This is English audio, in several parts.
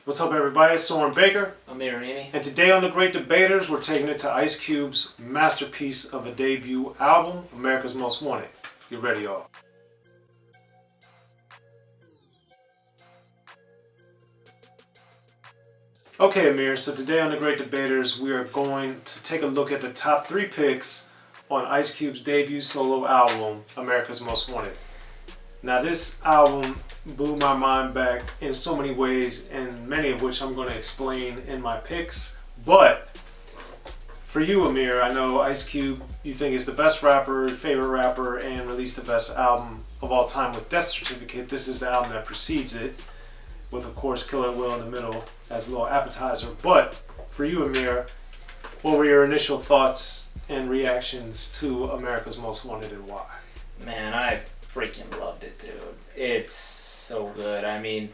What's up, everybody? It's Soren Baker. Amir, Rahimi. And today on The Great Debaters, we're taking it to Ice Cube's masterpiece of a debut album, America's Most Wanted. You ready, y'all? Okay, Amir, so today on The Great Debaters, we are going to take a look at the top 3 picks on Ice Cube's debut solo album, America's Most Wanted. Now, this album blew my mind back in so many ways, and many of which I'm going to explain in my picks. But for you, Amir, I know Ice Cube, you think is the best rapper, favorite rapper, and released the best album of all time with Death Certificate. This is the album that precedes it, with, of course, Killer Will in the middle as a little appetizer. But for you, Amir, what were your initial thoughts and reactions to America's Most Wanted, and why? Man, I freaking loved it, dude. It's so good. I mean,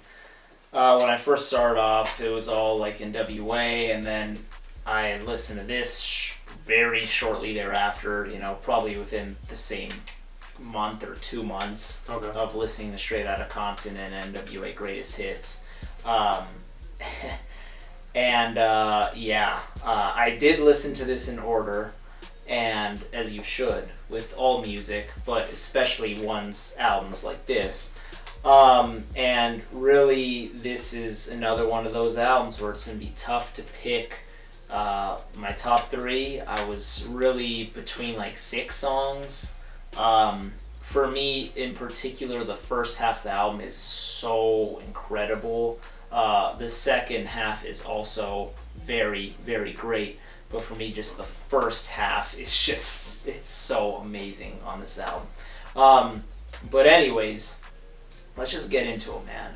when I first started off, it was all like N.W.A, and then I listened to this very shortly thereafter, probably within the same month or 2 months of listening to Straight Outta Compton and N.W.A Greatest Hits. I did listen to this in order, and as you should with all music, but especially albums like this. And really, this is another one of those albums where it's going to be tough to pick my top 3. I was really between like 6 songs. For me, in particular, the first half of the album is so incredible. The second half is also very, very great. But for me, just the first half is just, it's so amazing on this album. But anyways, let's just get into it, man.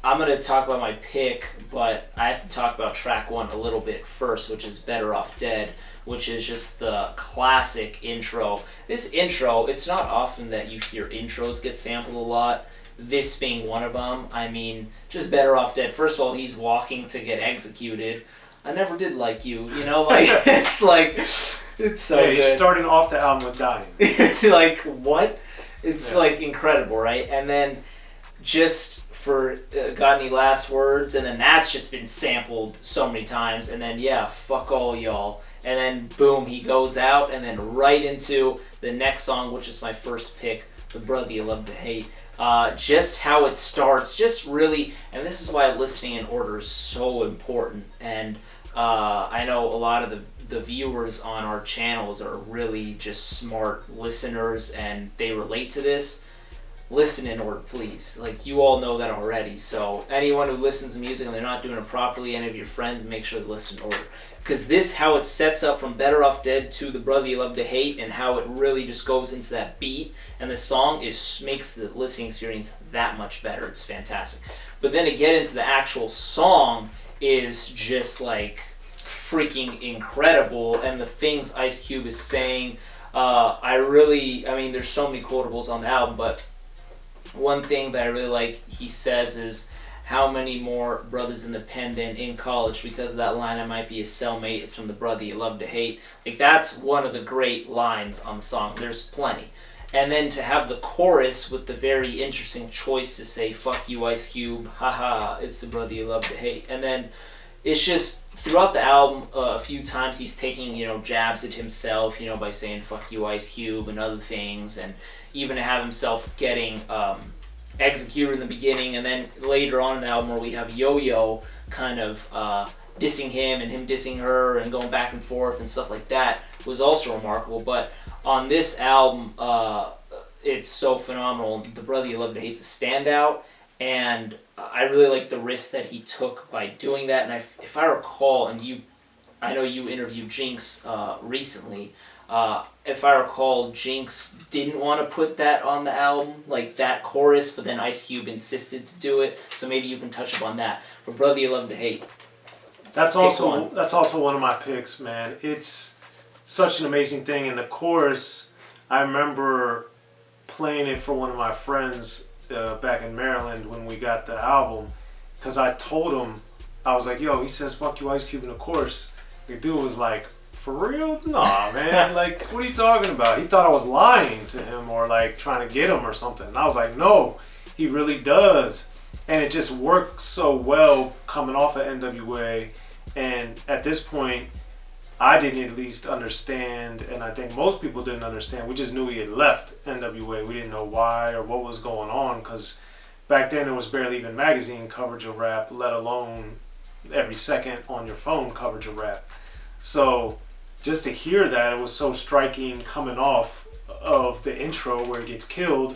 I'm going to talk about my pick, but I have to talk about track 1 a little bit first, which is Better Off Dead, which is just the classic intro. This intro, it's not often that you hear intros get sampled a lot, this being one of them. I mean, just Better Off Dead. First of all, he's walking to get executed. I never did like you, it's like, it's so good. He's starting off the album with dying. Like, what? It's like incredible, right? And then just for Got Any Last Words, and then that's just been sampled so many times, and then fuck all y'all, and then boom, he goes out, and then right into the next song, which is my first pick, The Brother You Love to Hate. Just how it starts, just really, and this is why listening in order is so important. And I know a lot of the viewers on our channels are really just smart listeners, and they relate to this. Listen in order, please. Like, you all know that already. So anyone who listens to music and they're not doing it properly, any of your friends, make sure to listen in order. Because this, how it sets up from Better Off Dead to The Brother You Love to Hate, and how it really just goes into that beat, and the song makes the listening experience that much better. It's fantastic. But then to get into the actual song is just like freaking incredible, and the things Ice Cube is saying, there's so many quotables on the album, but one thing that I really like he says is, how many more brothers in the pen than in college? Because of that line, I might be a cellmate. It's from The Brother You Love to Hate. Like, that's one of the great lines on the song. There's plenty. And then to have the chorus with the very interesting choice to say, fuck you, Ice Cube, haha, it's the brother you love to hate. And then it's just, throughout the album, a few times he's taking, jabs at himself, by saying, fuck you, Ice Cube, and other things, and even to have himself getting executed in the beginning, and then later on in the album where we have Yo-Yo kind of dissing him and him dissing her and going back and forth and stuff like that was also remarkable. But on this album, it's so phenomenal. The Brother You Love to Hate's a standout, and I really like the risk that he took by doing that. And if I recall, and I know you interviewed Jinx recently, if I recall, Jinx didn't want to put that on the album, like that chorus, but then Ice Cube insisted to do it, so maybe you can touch upon that. For Brother You Love to Hate, that's also one of my picks, man. It's such an amazing thing, and the chorus, I remember playing it for one of my friends back in Maryland when we got the album, because I told him, I was like, yo, he says fuck you, Ice Cube in the chorus. The dude was like, for real? Nah, man. Like, what are you talking about? He thought I was lying to him or like trying to get him or something. And I was like, no, he really does. And it just worked so well coming off of N.W.A. And at this point, I didn't at least understand, and I think most people didn't understand. We just knew he had left N.W.A. We didn't know why or what was going on, because back then there was barely even magazine coverage of rap, let alone every second on your phone coverage of rap. So just to hear that, it was so striking coming off of the intro where he gets killed.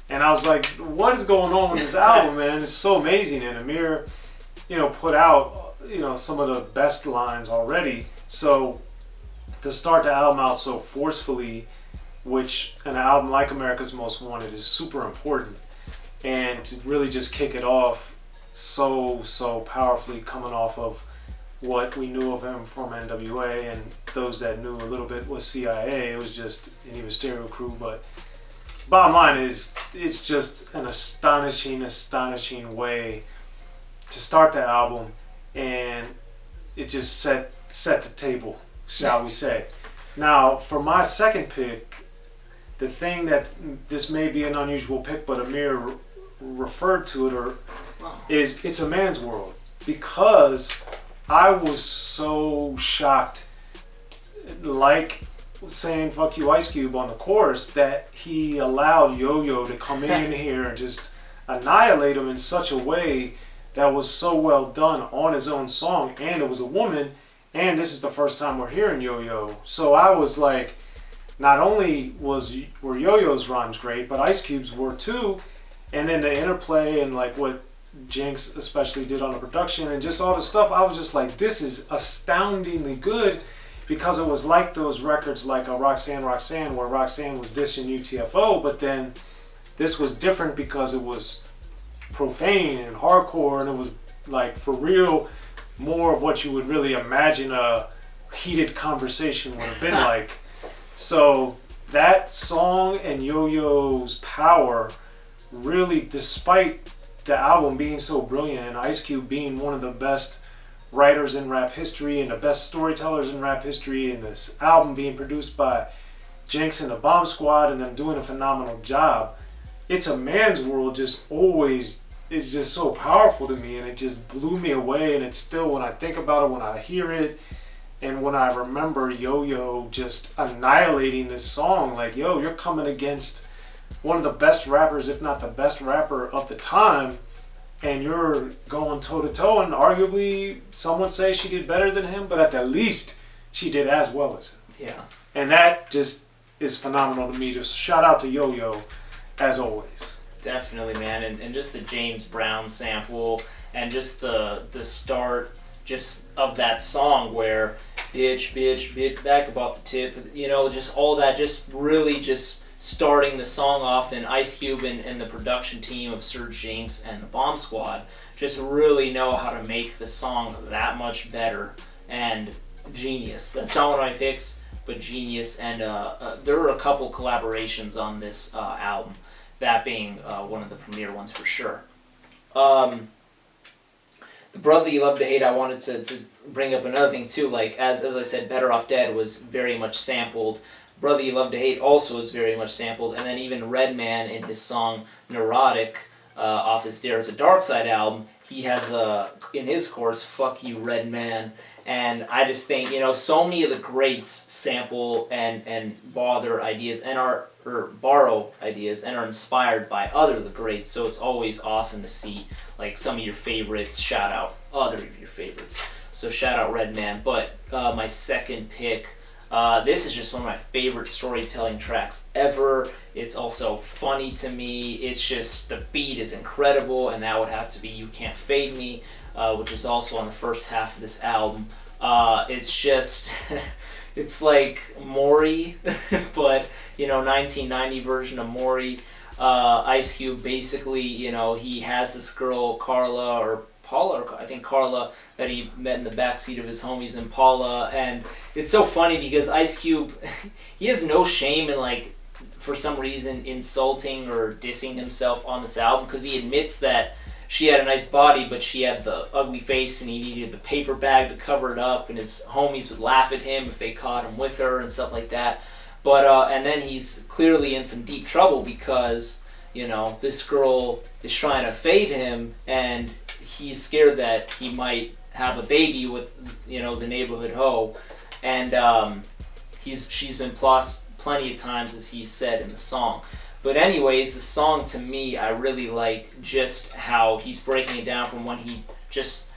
And I was like, what is going on with this album, man? It's so amazing. And Amir, put out, some of the best lines already. So to start the album out so forcefully, which an album like America's Most Wanted is super important. And to really just kick it off so powerfully coming off of what we knew of him from N.W.A. and those that knew a little bit was C.I.A. It was just, and he was Stereo Crew, but bottom line is, it's just an astonishing way to start the album, and it just set the table, shall we say. Now, for my second pick, the thing that this may be an unusual pick, but Amir referred to it, is It's a Man's World, because I was so shocked, like saying fuck you Ice Cube on the chorus, that he allowed Yo-Yo to come in here and just annihilate him in such a way that was so well done on his own song, and it was a woman, and this is the first time we're hearing Yo-Yo. So I was like, not only were Yo-Yo's rhymes great, but Ice Cube's were too, and then the interplay and like what Jinx especially did on the production and just all the stuff, I was just like, this is astoundingly good. Because it was like those records like Roxanne, where Roxanne was dissing U.T.F.O, but then this was different because it was profane and hardcore, and it was like for real more of what you would really imagine a heated conversation would have been like. So that song and Yo-Yo's power really, despite the album being so brilliant and Ice Cube being one of the best writers in rap history and the best storytellers in rap history, and this album being produced by Jinx and the Bomb Squad and them doing a phenomenal job, It's a Man's World just always is just so powerful to me, and it just blew me away. And it's still, when I think about it, when I hear it, and when I remember Yo-Yo just annihilating this song, like, yo, you're coming against one of the best rappers, if not the best rapper of the time, and you're going toe-to-toe, and arguably some would say she did better than him, but at the least she did as well as him. Yeah. And that just is phenomenal to me. Just shout out to Yo-Yo, as always. Definitely, man. And just the James Brown sample, and just the start just of that song where bitch, back about the tip, just all that, just really just starting the song off, and Ice Cube and the production team of Sir Jinx and the Bomb Squad just really know how to make the song that much better, and genius. That's not one of my picks, but genius. And there were a couple collaborations on this album, that being one of the premier ones for sure. The Brother You Love to Hate, I wanted to bring up another thing too, like as I said, Better Off Dead was very much sampled. Brother You Love to Hate also is very much sampled, and then even Redman in his song Neurotic off his There's a Dark Side album, he has in his chorus, fuck you Redman. And I just think, so many of the greats sample and borrow ideas and are inspired by other of the greats, so it's always awesome to see like some of your favorites shout out other of your favorites. So shout out Redman. But my second pick, this is just one of my favorite storytelling tracks ever. It's also funny to me. It's just, the beat is incredible, and that would have to be You Can't Fade Me, which is also on the first half of this album. It's just, it's like Maury, but 1990 version of Maury. Ice Cube basically, he has this girl Carla or Paula, or I think Carla, that he met in the backseat of his homies Impala, and it's so funny because Ice Cube, he has no shame in like, for some reason, insulting or dissing himself on this album, because he admits that she had a nice body, but she had the ugly face, and he needed the paper bag to cover it up, and his homies would laugh at him if they caught him with her and stuff like that. But and then he's clearly in some deep trouble because you know, this girl is trying to fade him, and he's scared that he might have a baby with, you know, the neighborhood hoe, and she's been lost plenty of times, as he said in the song. But anyways, the song, to me, I really like just how he's breaking it down from when he just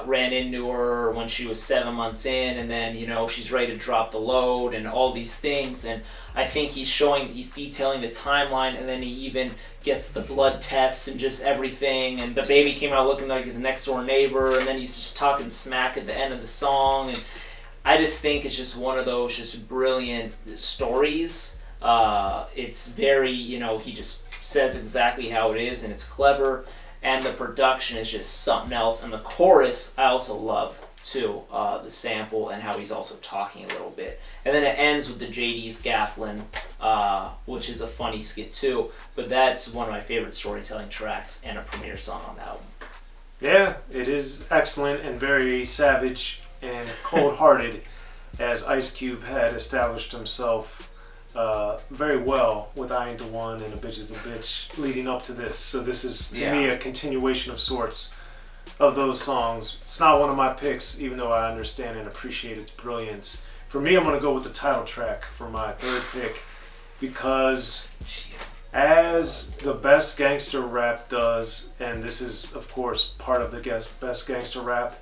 ran into her when she was 7 months in, and then, you know, she's ready to drop the load and all these things. And I think he's detailing the timeline, and then he even gets the blood tests and just everything, and the baby came out looking like his next door neighbor, and then he's just talking smack at the end of the song. And I just think it's just one of those just brilliant stories. It's very, you know, he just says exactly how it is, and it's clever. And the production is just something else. And the chorus, I also love, too. The sample and how he's also talking a little bit. And then it ends with the JD's Gafflin, which is a funny skit, too. But that's one of my favorite storytelling tracks and a premiere song on the album. Yeah, it is excellent and very savage and cold-hearted, as Ice Cube had established himself very well with I Ain't the One and A Bitch is a Bitch leading up to this. So this is, to me, a continuation of sorts of those songs. It's not one of my picks, even though I understand and appreciate its brilliance. For me, I'm going to go with the title track for my third pick, because as the best gangster rap does, and this is, of course, part of the best gangster rap,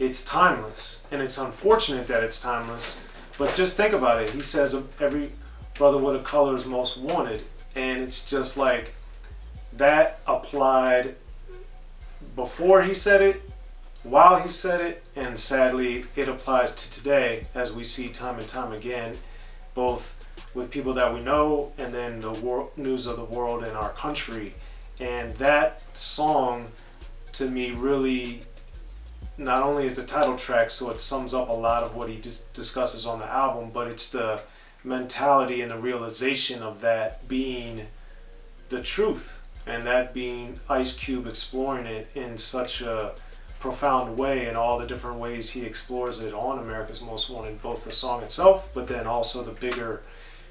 it's timeless. And it's unfortunate that it's timeless, but just think about it. He says every brother with a color is most wanted, and it's just like that applied before he said it, while he said it, and sadly it applies to today, as we see time and time again, both with people that we know and then the news of the world and our country. And that song, to me, really not only is the title track, so it sums up a lot of what he discusses on the album, but it's the mentality and the realization of that being the truth, and that being Ice Cube exploring it in such a profound way, and all the different ways he explores it on America's Most Wanted, both the song itself, but then also the bigger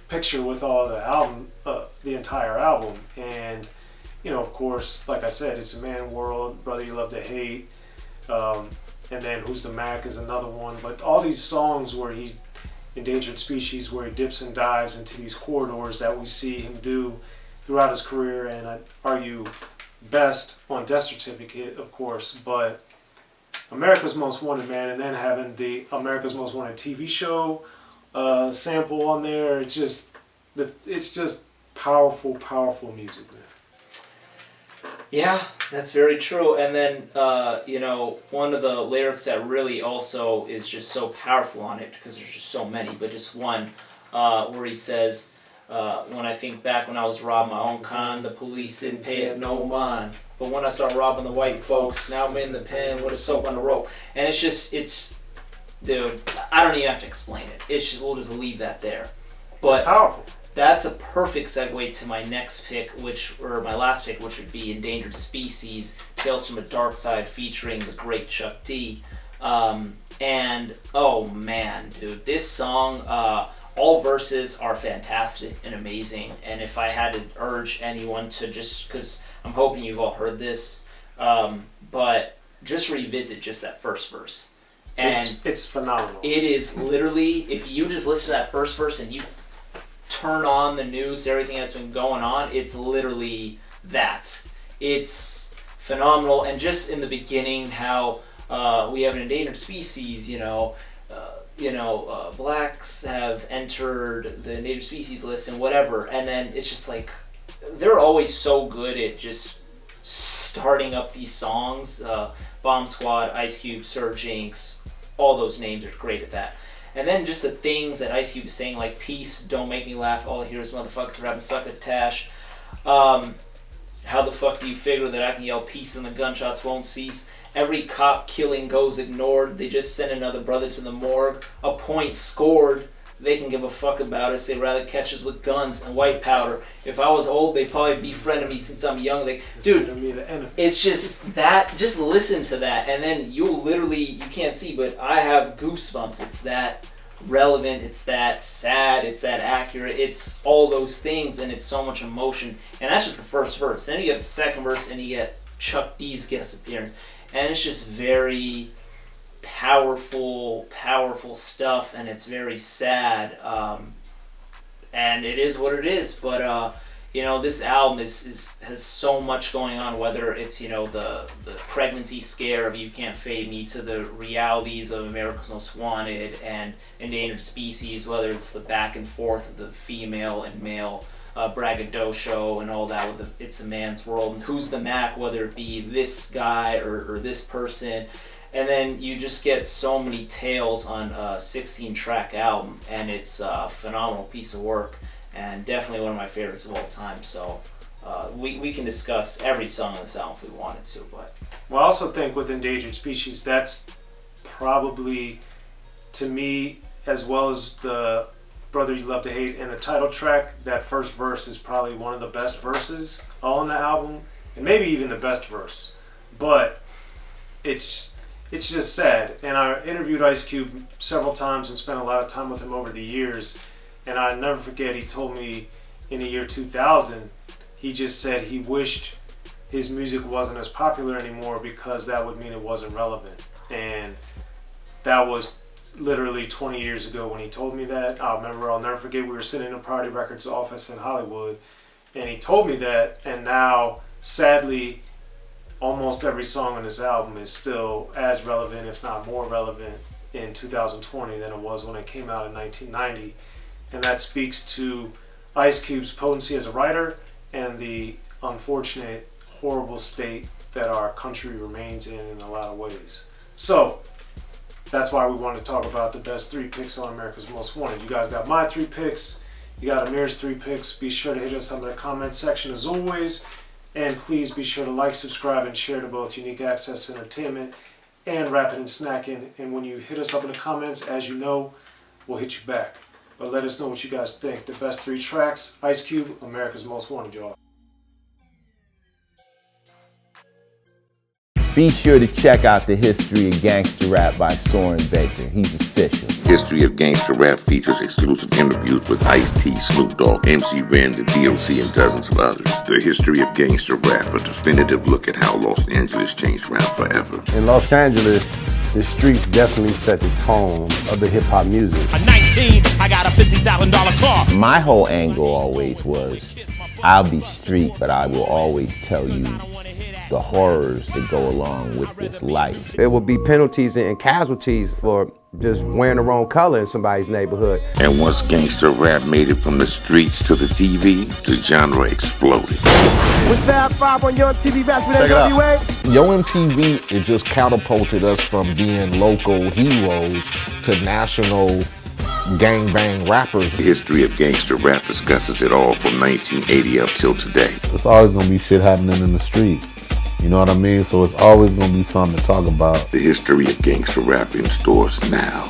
picture with all the album, the entire album. And, you know, of course, like I said, it's a man world, Brother You Love to Hate, and then Who's the Mac is another one. But all these songs where he, Endangered Species, where he dips and dives into these corridors that we see him do throughout his career, and I'd argue best on Death Certificate, of course, but America's Most Wanted, man, and then having the America's Most Wanted TV show sample on there, it's just powerful, powerful music, man. Yeah, that's very true. And then, you know, one of the lyrics that really also is just so powerful on it, because there's just so many, but just one, where he says, when I think back when I was robbing my own kind, the police didn't pay it no mind. But when I start robbing the white folks, now I'm in the pen with a soap on the rope. And it's just, dude, I don't even have to explain it. We'll just leave that there. But it's powerful. That's a perfect segue to my next pick, or my last pick, which would be Endangered Species, Tales from a Dark Side, featuring the great Chuck D. And, oh man, dude, this song, all verses are fantastic and amazing. And if I had to urge anyone to just, because I'm hoping you've all heard this, but just revisit just that first verse. And it's phenomenal. It is literally, if you just listen to that first verse and you turn on the news, everything that's been going on, it's literally that. It's phenomenal. And just in the beginning, how we have an endangered species, blacks have entered the endangered species list and whatever, and then it's just like, they're always so good at just starting up these songs. Bomb Squad, Ice Cube, Sir Jinx, all those names are great at that. And then just the things that Ice Cube is saying, like peace, don't make me laugh, all I hear is motherfuckers rapping succotash. How the fuck do you figure that I can yell peace and the gunshots won't cease? Every cop killing goes ignored. They just send another brother to the morgue. A point scored. They can give a fuck about us. They'd rather catch us with guns and white powder. If I was old, they'd probably befriend me since I'm young. Dude, it's just that. Just listen to that, and then you'll literally, you can't see, but I have goosebumps. It's that relevant, it's that sad, it's that accurate, it's all those things, and it's so much emotion. And that's just the first verse. Then you get the second verse, and you get Chuck D's guest appearance, and it's just very powerful stuff, and it's very sad. And it is what it is. But you know, this album has so much going on, whether it's, you know, the pregnancy scare of You Can't Fade Me, to the realities of America's Most Wanted and Endangered Species, whether it's the back and forth of the female and male braggadocio and all that with the It's a Man's World, and Who's the Mac, whether it be this guy or this person. And then you just get so many tales on a 16-track album, and it's a phenomenal piece of work, and definitely one of my favorites of all time. So we can discuss every song on this album if we wanted to. But well, I also think with Endangered Species, that's probably, to me, as well as the Brother You Love to Hate and the title track, that first verse is probably one of the best verses on the album, and maybe even the best verse. But it's just sad. And I interviewed Ice Cube several times and spent a lot of time with him over the years. And I never forget, he told me in the year 2000, he just said he wished his music wasn't as popular anymore because that would mean it wasn't relevant. And that was literally 20 years ago when he told me that. I'll never forget, we were sitting in a Priority Records office in Hollywood, and he told me that, and now, sadly, almost every song on this album is still as relevant, if not more relevant, in 2020 than it was when it came out in 1990. And that speaks to Ice Cube's potency as a writer and the unfortunate, horrible state that our country remains in a lot of ways. So, that's why we wanted to talk about the best 3 picks on America's Most Wanted. You guys got my 3 picks. You got Amir's 3 picks. Be sure to hit us on the comment section as always. And please be sure to like, subscribe, and share to both Unique Access Entertainment and Rappin and Snackin. And when you hit us up in the comments, as you know, we'll hit you back. But let us know what you guys think. The best 3 tracks, Ice Cube, America's Most Wanted, y'all. Be sure to check out the History of Gangster Rap by Soren Baker. He's official. History of Gangster Rap features exclusive interviews with Ice-T, Snoop Dogg, MC Ren, the D.O.C, and dozens of others. The History of Gangster Rap, a definitive look at how Los Angeles changed rap forever. In Los Angeles, the streets definitely set the tone of the hip-hop music. At 19, I got a $50,000 car. My whole angle always was, I'll be street, but I will always tell you the horrors that go along with this life. There will be penalties and casualties for just wearing the wrong color in somebody's neighborhood. And once gangster rap made it from the streets to the TV, the genre exploded. With Fab 5 on Your MTV Raps with N.W.A. Yo MTV, it just catapulted us from being local heroes to national gangbang rappers. The History of Gangster Rap discusses it all from 1980 up till today. It's always gonna be shit happening in the street. You know what I mean? So it's always gonna be something to talk about. The History of Gangster Rap in stores now.